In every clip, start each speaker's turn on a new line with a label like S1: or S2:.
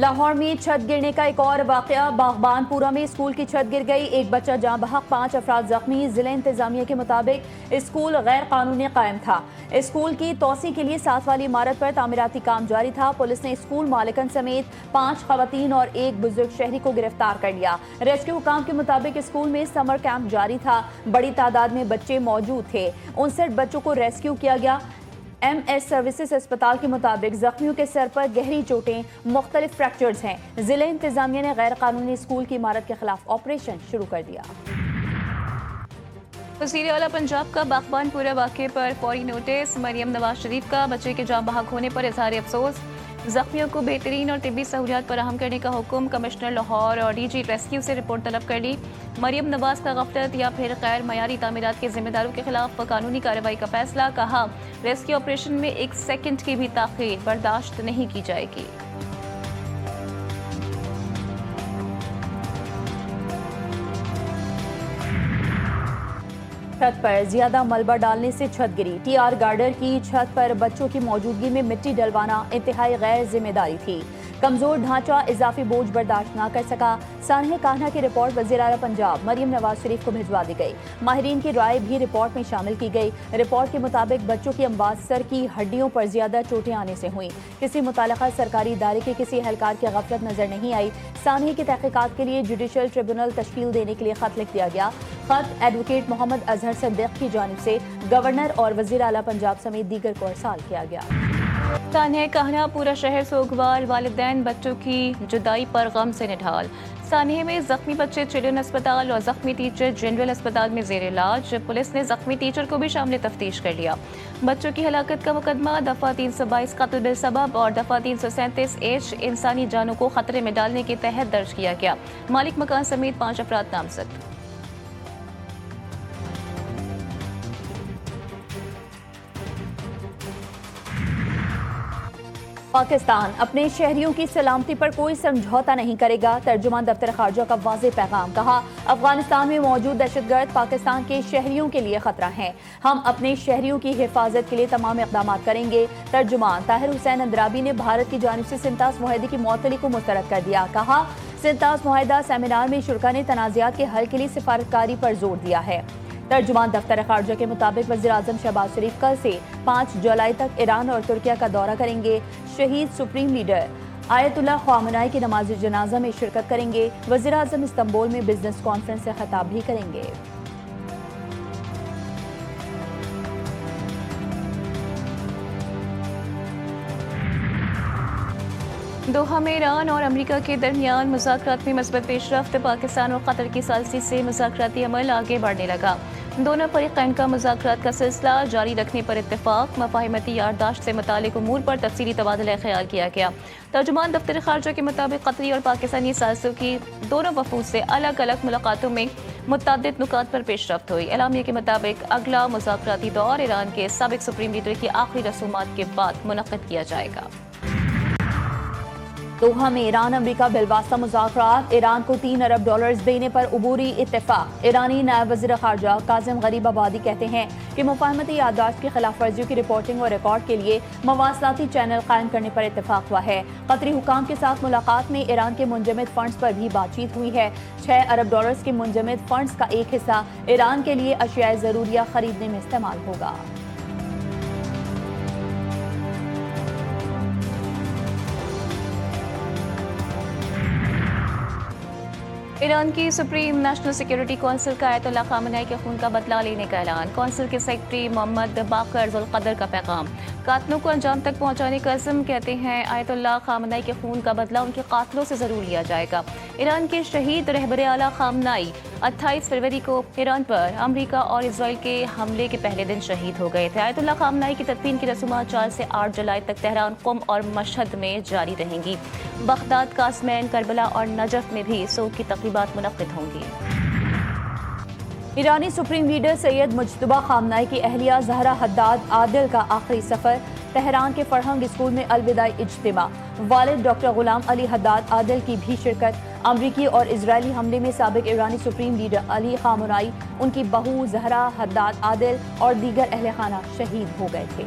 S1: लाहौर में छत गिरने का एक और वाकया। बागबानपुरा में स्कूल की छत गिर गई, एक बच्चा जाँ बहक, 5 अफराद जख्मी। जिला इंतजामिया के मुताबिक स्कूल गैर कानूनी कायम था। स्कूल की तोसी के लिए 7 वाली इमारत पर तामीराती काम जारी था। पुलिस ने स्कूल मालिकन समेत 5 खवातीन और एक बुजुर्ग शहरी को गिरफ्तार कर लिया। रेस्क्यू हुकाम के मुताबिक स्कूल में समर कैंप जारी था, बड़ी तादाद में बच्चे मौजूद थे। 59 बच्चों को रेस्क्यू किया गया। MS सर्विसेज अस्पताल के मुताबिक जख्मियों के सर पर गहरी चोटें, मुख्तलिफ फ्रैक्चर्स हैं। जिला इंतजामिया ने गैर कानूनी स्कूल की इमारत के खिलाफ ऑपरेशन शुरू कर दिया।
S2: वज़ीर आला पंजाब का बागबानपुरा वाक़े पर फौरी नोटिस। मरियम नवाज शरीफ का बच्चे के जाँ बहक होने पर इजहार अफसोस। जख्मियों को बेहतरीन और तिब्बी सहूलियात फराहम करने का हुक्म। कमिश्नर लाहौर और DG रेस्क्यू से रिपोर्ट तलब कर ली। मरियम नवाज का गफलत या फिर गैर मयारी तामीरात के जिम्मेदारों के खिलाफ कानूनी कार्रवाई का फैसला। कहा, रेस्क्यू ऑपरेशन में 1 सेकंड की भी ताख़ीर बर्दाश्त नहीं की जाएगी।
S1: छत पर ज्यादा मलबा डालने से छत गिरी। TR गार्डर की छत पर बच्चों की मौजूदगी में मिट्टी डलवाना इंतहाई गैर जिम्मेदारी थी। कमजोर ढांचा इजाफी बोझ बर्दाश्त न कर सका। सानह कान्हा की रिपोर्ट वज़ीर आला पंजाब मरियम नवाज शरीफ को भिजवा दी गई। माहिरीन की राय भी रिपोर्ट में शामिल की गई। रिपोर्ट के मुताबिक बच्चों की अमवात सर की हड्डियों पर ज्यादा चोटें आने से हुई। किसी मुताल्लिका सरकारी इदारे के किसी एहलकार की गफलत नजर नहीं आई। सानह की तहकीकात के लिए जुडिशल ट्रिब्यूनल तश्कील देने के लिए खत लिख दिया गया। खत एडवोकेट मोहम्मद अजहर सद्दीक की जानिब से गवर्नर और वज़ीर आला पंजाब समेत दीगर को अरसाल किया गया।
S2: सानह कान्हा पूरा शहर सोगवार। वालिदैन बच्चों की जुदाई पर गम से निढाल। सानह में जख्मी बच्चे चिल्ड्रन अस्पताल और जख्मी टीचर जनरल अस्पताल में जेर इलाज। पुलिस ने जख्मी टीचर को भी शामिल तफ्तीश कर लिया। बच्चों की हलाकत का मुकदमा दफा 322 कत्ल बिलसबब और दफा 337H इंसानी जानों को खतरे में डालने के तहत दर्ज किया गया। मालिक मकान समेत 5 अफराद नामजद।
S1: पाकिस्तान अपने शहरियों की सलामती पर कोई समझौता नहीं करेगा। तर्जुमान दफ्तर खारजा का वाज़ेह पैगाम। कहा, अफगानिस्तान में मौजूद दहशतगर्द पाकिस्तान के शहरियों के लिए खतरा हैं। हम अपने शहरियों की हिफाजत के लिए तमाम इक़दाम करेंगे। तर्जुमान ताहिर हुसैन अंद्राबी ने भारत की जानिब से सिंतास मुआहदे की मुअत्तली को मुस्तरद कर दिया। कहा, सिंतास मुआहदा सेमिनार में शुरका ने तनाज़ात के हल के लिए सिफारतकारी पर जोर दिया है। तर्जुमान दफ्तर खारजा के मुताबिक वज़ीर आज़म शहबाज शरीफ कल से 5 जुलाई तक ईरान और तुर्किया का दौरा करेंगे। शहीद सुप्रीम लीडर आयतुल्लाह ख़ामेनी की नमाज जनाजा में शिरकत करेंगे। वज़ीर आज़म इस्तांबुल में बिजनेस कॉन्फ्रेंस से खिताब भी करेंगे।
S2: दोहा में ईरान और अमेरिका के दरमियान मुज़ाकरात में मस्बत पेशरफ्त। पाकिस्तान और कतर की सालिसी से मुज़ाकराती अमल आगे बढ़ने लगा। दोनों फरीक़ैन का मुज़ाकरात का सिलसिला जारी रखने पर इत्तेफाक। मफाहिमती यारदाश्त से मुतालिक उमूर पर तफसीली तबादला ख्याल किया गया। तर्जुमान दफ्तर खारजा के मुताबिक कतरी और पाकिस्तानी सालिसों की दोनों वफूद से अलग अलग मुलाकातों में मुतअद्दिद नुकात पर पेशरफ्त हुई। एलामिया के मुताबिक अगला मुज़ाकराती दौर ईरान के साबिक सुप्रीम लीडर की आखिरी रसूमात के बाद मुनक़्क़िद किया जाएगा।
S1: दोहा में ईरान अमेरिका बिलवास्ता मुज़ाकरात। ईरान को $3 अरब देने पर अबूरी इत्तेफाक। ईरानी नायब वज़ीर खारजा कासिम गरीबाबादी कहते हैं कि मुफाहमती याददाश्त की खिलाफ वर्जियों की रिपोर्टिंग और रिकॉर्ड के लिए मवासलाती चैनल कायम करने पर इत्तेफाक हुआ है। कतरी हुकाम के साथ मुलाकात में ईरान के मुंजमद फंड्स पर भी बातचीत हुई है। $6 अरब के मुंजमद फंड्स का एक हिस्सा ईरान के लिए अशियाए ज़रूरिया खरीदने में इस्तेमाल होगा।
S2: ईरान की सुप्रीम नेशनल सिक्योरिटी कौंसिल का आयतुल्लाह ख़ामेनी के खून का बदला लेने का ऐलान। कौंसिल के सेक्रेटरी मोहम्मद बाकर ज़ुल्क़दर का पैगाम। कातलों को अंजाम तक पहुंचाने का अज़्म। कहते हैं आयतुल्लाह ख़ामेनी के खून का बदला उनके कातलों से ज़रूर लिया जाएगा। ईरान के शहीद रहबर आला ख़ामेनी 28 फरवरी को ईरान पर अमरीका और इसराइल के हमले के पहले दिन शहीद हो गए थे। आयतुल्लाह ख़ामेनी की तदफीन की रसूमात 4 से 8 जुलाई तक तेहरान, क़ुम और मशहद में जारी रहेंगी। बगदाद, कासमैन, करबला और नजफ में भी सोग की तक़रीबात मुनक़्क़िद होंगी।
S1: ईरानी supreme leader Sayyid Mojtaba Khamenei की अहलिया ज़हरा हद्दाद आदिल का आखिरी सफ़र। तेहरान के फरहंग स्कूल में अलविदाई इज्तिमा। वालिद डॉक्टर गुलाम अली हद्दाद आदिल की भी शिरकत। अमरीकी और इजरायली हमले में साबिक ईरानी सुप्रीम लीडर अली ख़ामेनी, उनकी बहू ज़हरा हद्दाद आदिल और दीगर अहले खाना शहीद हो गए थे।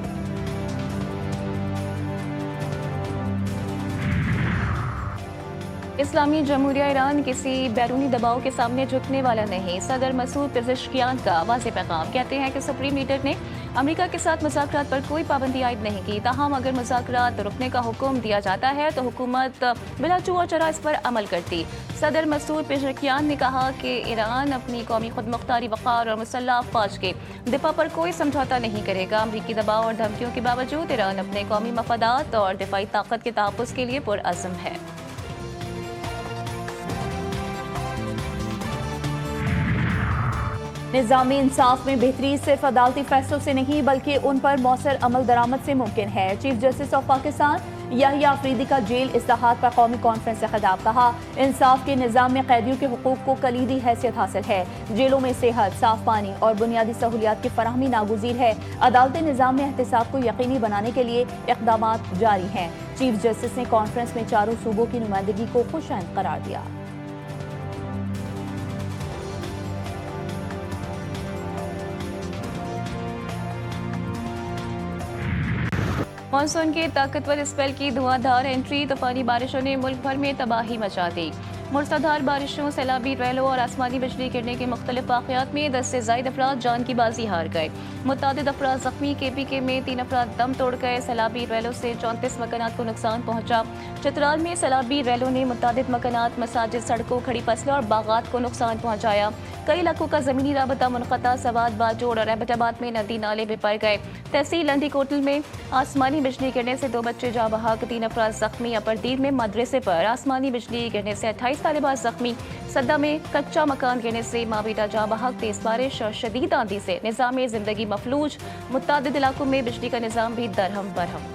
S2: इस्लामी जमहूरिया ईरान किसी बैरूनी दबाव के सामने झुकने वाला नहीं। सदर मसूद पेज़ेश्कियान का वाज़ेह पैगाम। कहते हैं कि सुप्रीम लीडर ने अमेरिका के साथ मुज़ाकरात पर कोई पाबंदी आयद नहीं की। ताहम अगर मुज़ाकरात रुकने का हुक्म दिया जाता है तो हुकूमत बिला चूआ चरा इस पर अमल करती। सदर मसूद पेज़ेश्कियान ने कहा कि ईरान अपनी कौमी खुदमुख्तारी, वक़ार और मुसल्लह अफ़वाज के दिफा पर कोई समझौता नहीं करेगा। अमरीकी दबाव और धमकियों के बावजूद ईरान अपने कौमी मफादात और दिफाई ताकत के तहफ़्फ़ुज़ के लिए पुरअज़्म है।
S1: निज़ामी इंसाफ में बेहतरी सिर्फ अदालती फैसलों से नहीं बल्कि उन पर मौसर अमल दरामद से मुमकिन है। Chief justice of Pakistan Yahya Afridi का जेल इस्लाहात पर कौमी कॉन्फ्रेंस से खिताब। कहा, इंसाफ के निज़ाम में कैदियों के हुकूक को कलीदी हैसियत हासिल है। जेलों में सेहत, साफ पानी और बुनियादी सहूलियात की फराहमी नागुज़ीर है। अदालती निज़ाम में एहतिसाब को यकीनी बनाने के लिए इक़दाम जारी हैं। चीफ जस्टिस ने कॉन्फ्रेंस में चारों सूबों की नुमाइंदगी को खुशआइंद करार दिया।
S2: मानसून के ताकतवर स्पेल की धुआंधार एंट्री, तूफानी बारिशों ने मुल्क भर में तबाही मचा दी। मूसलाधार बारिशों, सैलाबी रैलों और आसमानी बिजली गिरने के मुख्तलिफ वाक़यात में 10 से ज़ायद अफराद जान की बाजी हार गए। मुतादिद अफराद ज़ख्मी। KPK में 3 अफराद दम तोड़ गए। सैलाबी रैलों से 34 मकानात को नुकसान पहुंचा। चित्राल में सैलाबी रैलों ने मुतादिद मकानात, मसाजिद, सड़कों, खड़ी फसलें और बागात को नुकसान पहुंचाया। कई इलाकों का ज़मीनी राबता मुनक़ता। सवाद, बाजोड़ और एबटाबाद में नदी नाले बिपर गए। तहसील लंडी कोटल में आसमानी बिजली गिरने से 2 बच्चे जाँ बहक, 3 अफराद ज़ख्मी। अपरदीर में मदरसे पर आसमानी बिजली गिरने से 28 तालिबात ज़ख्मी। सद्दा में कच्चा मकान गिरने से माँ बेटा जाँ बहक। तेज बारिश और शदीद आंधी से निज़ाम ज़िंदगी मफलूज। मुतादिद इलाकों में बिजली का निज़ाम भी दरहम बरहम।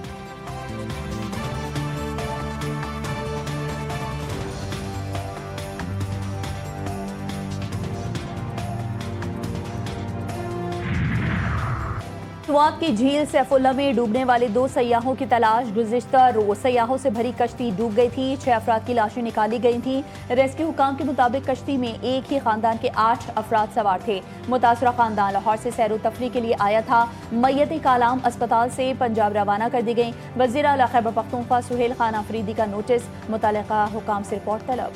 S1: स्वात की झील सैफुल्ला में डूबने वाले 2 सयाहों की तलाश। गुज़िश्ता रोज सयाहों से भरी कश्ती डूब गई थी। 6 अफराद की लाशें निकाली गई थीं। रेस्क्यू हुकाम के मुताबिक कश्ती में एक ही खानदान के 8 अफराद सवार थे। मुतासरा खानदान लाहौर से सैर तफरी के लिए आया था। मैयत कालाम अस्पताल से पंजाब रवाना कर दी गई। वज़ीर आला खैबर पख्तूनख्वा सुहेल खान अफरीदी का नोटिस, मुतल्लिका हुकाम से रिपोर्ट तलब।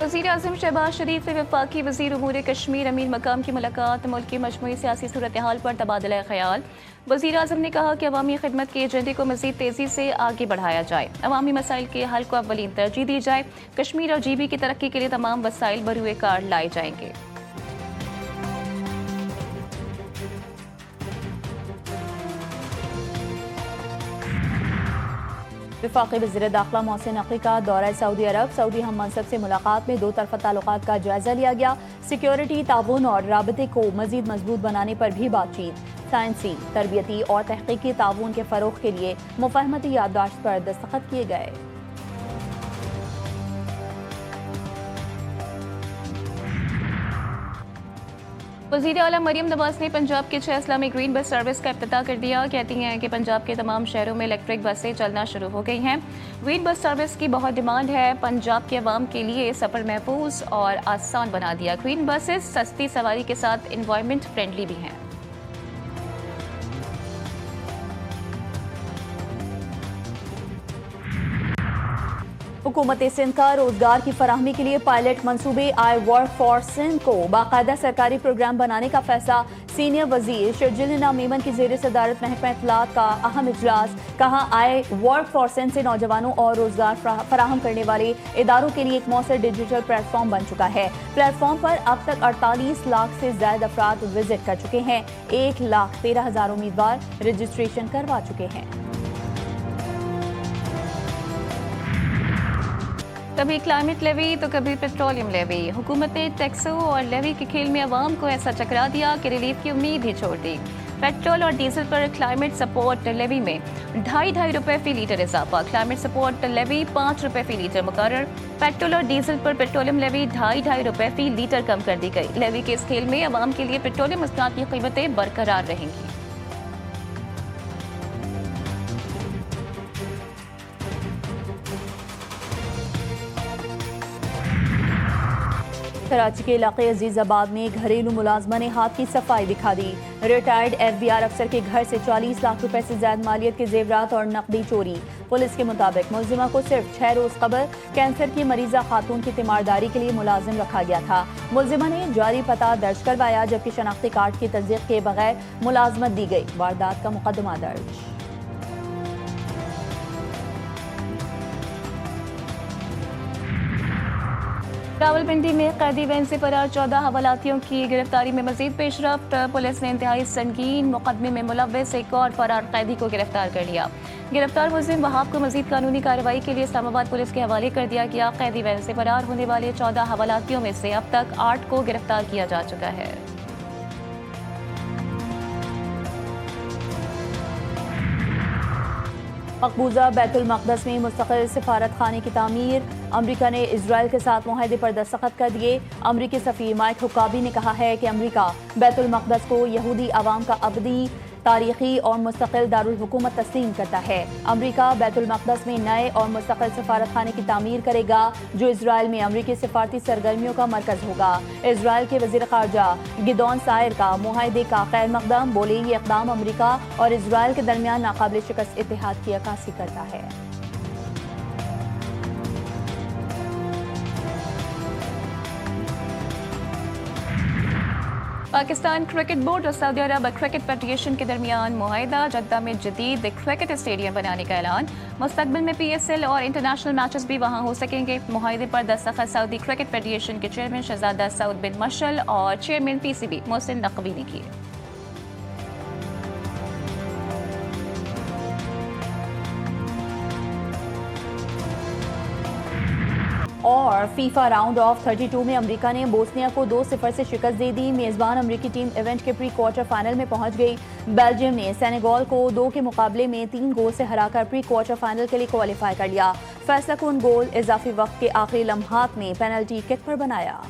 S2: वज़ीर आज़म शहबाज शरीफ से वफाकी वज़ीर उमूर कश्मीर अमीर मकाम की मुलाकात। मुल्क की मजमूई सियासी सूरत हाल पर तबादला ख्याल। वज़ीर आज़म ने कहा कि अवामी खिदमत के एजेंडे को मज़ीद तेज़ी से आगे बढ़ाया जाए। अवामी मसाइल के हल को अव्वलीन तरजीह दी जाए। कश्मीर और GB की तरक्की के लिए तमाम वसाइल बरूए कार लाए जाएंगे।
S1: वफाकी वज़ीर दाखिला मोहसिन नकवी का दौरा सऊदी अरब। सऊदी हम मनसब से मुलाकात में 2 तरफ़ा ताल्लुकात का जायजा लिया गया। सिक्योरिटी, ताउन और राबते को मज़ीद मजबूत बनाने पर भी बातचीत। साइंसी, तरबियती और तहकीकी ताउन के फ़रोग़ के लिए मुफ़ाहमती याददाश्त पर दस्तखत किए गए।
S2: वज़ीर आला मरियम नवाज ने पंजाब के 6 अजला में ग्रीन बस सर्विस का इफ्तिताह कर दिया। कहती हैं कि पंजाब के तमाम शहरों में इलेक्ट्रिक बसें चलना शुरू हो गई हैं। ग्रीन बस सर्विस की बहुत डिमांड है। पंजाब के अवाम के लिए सफ़र महफूज और आसान बना दिया। ग्रीन बसेस सस्ती सवारी के साथ इन्वायरमेंट फ्रेंडली भी हैं।
S1: हुकूमत सिंध का रोजगार की फराहमी के लिए पायलट मंसूबे आई वर्क फॉर सिंध को बाकायदा सरकारी प्रोग्राम बनाने का फैसला। सीनियर वजीर शर्जिल मीमन की ज़ेर सदारत महकमा इत्तलात का अहम इजलास। कहा, आई वर्क फॉर सिंध से नौजवानों और रोजगार फराहम करने वाले इदारों के लिए एक मौसर डिजिटल प्लेटफॉर्म बन चुका है। प्लेटफॉर्म पर अब तक 48 लाख से ज्यादा अफराद विजिट कर चुके हैं। 1,13,000 उम्मीदवार रजिस्ट्रेशन करवा चुके हैं।
S2: कभी क्लाइमेट लेवी तो कभी पेट्रोलियम लेवी। हुकूमत ने टैक्सों और लेवी के खेल में अवाम को ऐसा चकरा दिया कि रिलीफ की उम्मीद ही छोड़ दी। पेट्रोल और डीजल पर क्लाइमेट सपोर्ट लेवी में 2.5 रुपये फी लीटर इजाफा। क्लाइमेट सपोर्ट लेवी 5 रुपये फी लीटर मुकर्रर। पेट्रोल और डीजल पर पेट्रोलियम लेवी 2.5 रुपये फी लीटर कम कर दी गई। लेवी के इस खेल में अवाम के लिए पेट्रोलियम मसनूआत की कीमतें बरकरार रहेंगी।
S1: कराची के इलाके अजीजाबाद में घरेलू मुलाजमा ने हाथ की सफाई दिखा दी। रिटायर्ड FBI अफसर के घर से 40 लाख रुपए से ज्यादा मालियत के जेवरात और नकदी चोरी। पुलिस के मुताबिक मुलजिमा को सिर्फ 6 रोज कबल कैंसर की मरीजा खातून की तीमारदारी के लिए मुलाजिम रखा गया था। मुलजिमा ने जारी पता दर्ज करवाया, जबकि शनाख्ती कार्ड की तस्दीक के बगैर मुलाजमत दी गई। वारदात का मुकदमा दर्ज।
S2: रावलपिंडी में कैदी वैन से फरार 14 हवालातियों की गिरफ्तारी में मजीद पेशरफ्त। पुलिस ने इंतहाई संगीन मुकदमे में मुलव्वस एक और फरार कैदी को गिरफ्तार कर लिया। गिरफ्तार मुलजिम वहाब को मजीद कानूनी कार्रवाई के लिए इस्लामाबाद पुलिस के हवाले कर दिया गया। कैदी वैन से फरार होने वाले 14 हवालातियों में से अब तक 8 को गिरफ्तार किया जा चुका है।
S1: मकबूजा बैतुल मक़दस में मुस्तक़िल सिफारत खाने की तामीर। अमरीका ने इजराइल के साथ मुआहदे पर दस्तखत कर दिए। अमरीकी सफ़ीर माइक हुक्काबी ने कहा है कि अमरीका बैतुल मक़दस को यहूदी अवाम का अबदी, तारीखी और मुस्तक़िल दारुल हुकूमत तस्लीम करता है। अमरीका बैतुल मक़दस में नए और मुस्तक़िल सिफारत खाने की तामीर करेगा, जो इजराइल में अमरीकी सिफारती सरगर्मियों का मरकज़ होगा। इजराइल के वज़ीर ख़ारजा गिदोन सायर का मुआहदे का खैर मकदम, बोले ये इक़दाम अमरीका और इजराइल के दरमियान नाकाबिल शिकस्त इत्तेहाद की अक्कासी करता है।
S2: पाकिस्तान क्रिकेट बोर्ड और सऊदी अरब क्रिकेट फेडरेशन के दरमियान मुआहिदा। जद्दा में जदीद क्रिकेट स्टेडियम बनाने का ऐलान। मुस्तकबिल में PSL और इंटरनेशनल मैचेस भी वहां हो सकेंगे। मुआहिदे पर दस्तखत सऊदी क्रिकेट फेडरेशन के चेयरमैन शहजादा सऊद बिन मशल और चेयरमैन PCB मोहसिन नकवी ने किए।
S1: और फीफा राउंड ऑफ 32 में अमेरिका ने बोस्निया को 2-0 से शिकस्त दे दी। मेजबान अमेरिकी टीम इवेंट के प्री क्वार्टर फाइनल में पहुंच गई। बेल्जियम ने सेनेगल को 2 के मुकाबले में 3 गोल से हराकर प्री क्वार्टर फाइनल के लिए क्वालिफाई कर लिया। फैसला कुन गोल इजाफी वक्त के आखिरी लम्हात में पेनल्टी किक पर बनाया।